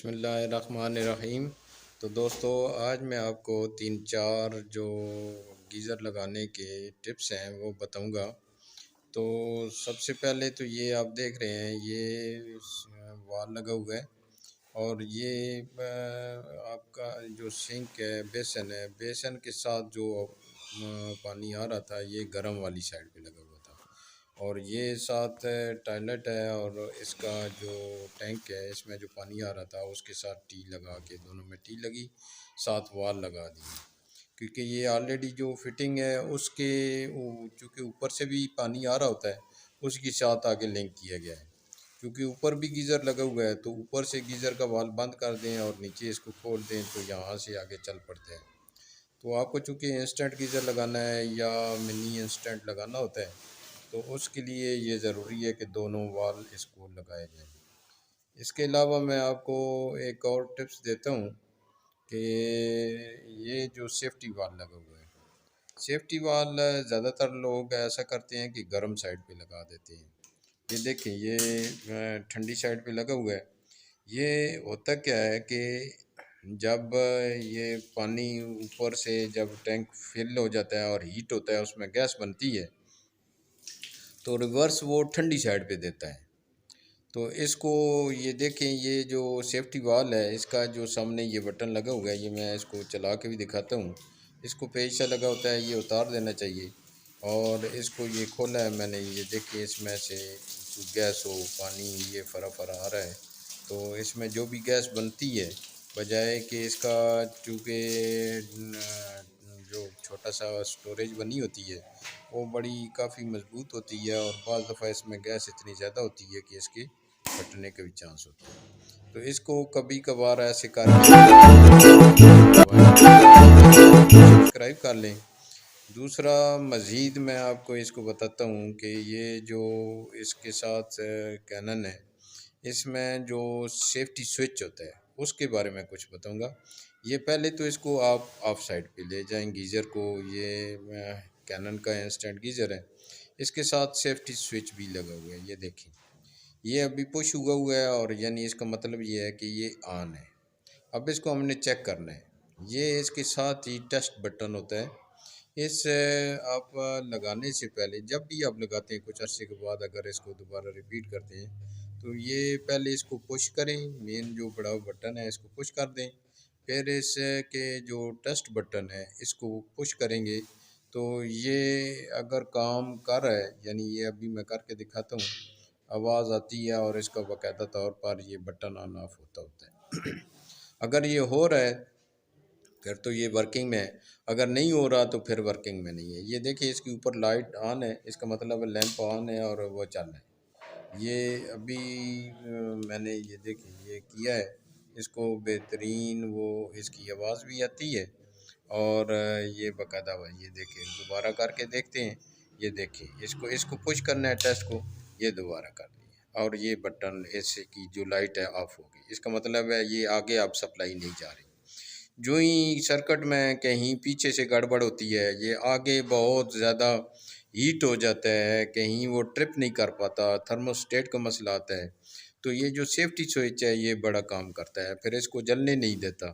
बिस्मिल्लाहिर्रहमानिर्रहीम। तो दोस्तों, आज मैं आपको 3-4 जो गीज़र लगाने के टिप्स हैं वो बताऊंगा। तो सबसे पहले तो ये आप देख रहे हैं, ये वाल लगा हुआ है और ये आपका जो सिंक है, बेसन है, बेसन के साथ जो पानी आ रहा था ये गर्म वाली साइड पे लगा हुआ था। और ये साथ टॉयलेट है और इसका जो टैंक है इसमें जो पानी आ रहा था उसके साथ टी लगा के, दोनों में टी लगी, साथ वाल लगा दी। क्योंकि ये ऑलरेडी जो फिटिंग है उसके चूँकि ऊपर से भी पानी आ रहा होता है, उसके साथ आगे लिंक किया गया है। क्योंकि ऊपर भी गीज़र लगा हुआ है तो ऊपर से गीज़र का वाल बंद कर दें और नीचे इसको खोल दें तो यहाँ से आगे चल पड़ते हैं। तो आपको चूँकि इंस्टेंट गीज़र लगाना है या मिनी इंस्टेंट लगाना होता है तो उसके लिए ये ज़रूरी है कि दोनों वाल इसको लगाए जाएं। इसके अलावा मैं आपको एक और टिप्स देता हूँ कि ये जो सेफ्टी वाल लगा हुआ है, सेफ्टी वाल ज़्यादातर लोग ऐसा करते हैं कि गर्म साइड पे लगा देते हैं। ये देखें, ये ठंडी साइड पे लगा हुआ है। ये होता क्या है कि जब ये पानी ऊपर से जब टैंक फिल हो जाता है और हीट होता है, उसमें गैस बनती है, तो रिवर्स वो ठंडी साइड पे देता है। तो इसको ये देखें, ये जो सेफ्टी वाल है इसका जो सामने ये बटन लगा हुआ है, ये मैं इसको चला के भी दिखाता हूँ। इसको पेज सा लगा होता है, ये उतार देना चाहिए। और इसको ये खोला है मैंने, ये देखिए इसमें से जो गैस हो, पानी ये फरा फरा आ रहा है। तो इसमें जो भी गैस बनती है, बजाय कि इसका चूँकि जो छोटा सा स्टोरेज बनी होती है वो बड़ी काफ़ी मज़बूत होती है और बाज़ दफ़ा इसमें गैस इतनी ज़्यादा होती है कि इसके फटने के भी चांस होते हैं। तो इसको कभी कभार ऐसे करके सब्सक्राइब कर लें। दूसरा, मज़ीद मैं आपको इसको बताता हूँ कि ये जो इसके साथ कैनन है, इसमें जो सेफ्टी स्विच होता है उसके बारे में कुछ बताऊँगा। ये पहले तो इसको आप ऑफ साइड पे ले जाएं गीज़र को। ये कैनन का इंस्टेंट गीज़र है, इसके साथ सेफ्टी स्विच भी लगा हुआ है। ये देखें, ये अभी पुश हुआ है और यानी इसका मतलब ये है कि ये ऑन है। अब इसको हमने चेक करना है। ये इसके साथ ही टेस्ट बटन होता है। इस आप लगाने से पहले, जब भी आप लगाते हैं कुछ अरसे के बाद अगर इसको दोबारा रिपीट करते हैं, तो ये पहले इसको पुश करें, मेन जो बड़ा बटन है इसको पुश कर दें। फिर इस के जो टेस्ट बटन है इसको पुश करेंगे तो ये अगर काम कर रहा है, यानी ये अभी मैं करके दिखाता हूँ, आवाज़ आती है और इसका बाकायदा तौर पर ये बटन ऑन ऑफ होता है। अगर ये हो रहा है फिर तो ये वर्किंग में है, अगर नहीं हो रहा तो फिर वर्किंग में नहीं है। ये देखिए, इसके ऊपर लाइट ऑन है, इसका मतलब लैंप ऑन है और वो चल रहा है। ये अभी मैंने ये देखिए ये किया है, इसको बेहतरीन वो इसकी आवाज़ भी आती है और ये बाकायदा हुआ। ये देखिए, दोबारा करके देखते हैं। ये देखिए, इसको इसको पुश करना है टेस्ट को, ये दोबारा कर दिया और ये बटन ऐसे की जो लाइट है ऑफ हो गई। इसका मतलब है ये आगे अब सप्लाई नहीं जा रही। जो ही सर्किट में कहीं पीछे से गड़बड़ होती है, ये आगे बहुत ज़्यादा हीट हो जाता है, कहीं वो ट्रिप नहीं कर पाता, थर्मोस्टेट का मसला आता है। तो ये जो सेफ्टी स्विच है ये बड़ा काम करता है, फिर इसको जलने नहीं देता।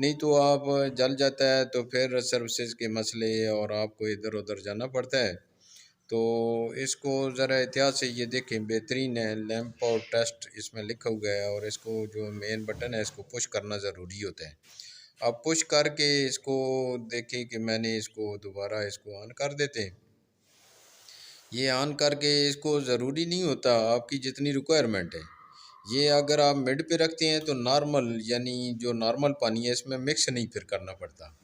नहीं तो आप जल जाता है तो फिर सर्विसेज के मसले और आपको इधर उधर जाना पड़ता है। तो इसको ज़रा एहतियात से ये देखें, बेहतरीन है, लैंप और टेस्ट इसमें लिखा हुआ है और इसको जो मेन बटन है इसको पुश करना ज़रूरी होता है। आप पुश करके इसको देखें कि मैंने इसको दोबारा इसको ऑन कर देते हैं। ये ऑन करके इसको ज़रूरी नहीं होता आपकी जितनी रिक्वायरमेंट है, ये अगर आप मिड पे रखते हैं तो नॉर्मल, यानी जो नॉर्मल पानी है इसमें मिक्स नहीं फिर करना पड़ता,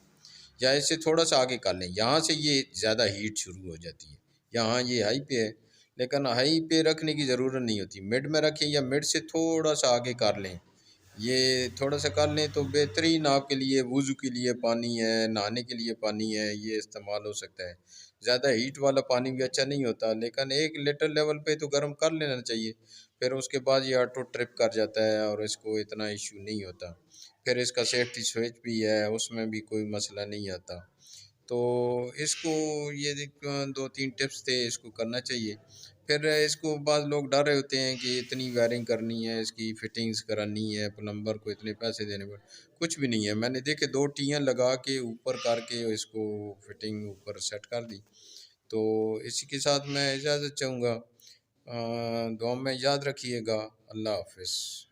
या इससे थोड़ा सा आगे कर लें। यहाँ से ये ज़्यादा हीट शुरू हो जाती है, यहाँ ये हाई पे है, लेकिन हाई पे रखने की ज़रूरत नहीं होती। मिड में रखें या मिड से थोड़ा सा आगे कर लें, ये थोड़ा सा कर लें तो बेहतरीन आपके लिए वज़ू के लिए पानी है, नहाने के लिए पानी है, ये इस्तेमाल हो सकता है। ज़्यादा हीट वाला पानी भी अच्छा नहीं होता, लेकिन एक लीटर लेवल पे तो गर्म कर लेना चाहिए। फिर उसके बाद ये ऑटो ट्रिप कर जाता है और इसको इतना इशू नहीं होता। फिर इसका सेफ्टी स्विच भी है, उसमें भी कोई मसला नहीं आता। तो इसको ये 2-3 टिप्स थे, इसको करना चाहिए। फिर इसको बाद लोग डर रहे होते हैं कि इतनी वायरिंग करनी है, इसकी फिटिंग्स करानी है, प्लम्बर को इतने पैसे देने पड़े। कुछ भी नहीं है, मैंने देखे 2 टियाँ लगा के ऊपर करके इसको फिटिंग ऊपर सेट कर दी। तो इसी के साथ मैं इजाज़त चाहूँगा। दुआ में याद रखिएगा। अल्लाह हाफ़िज़।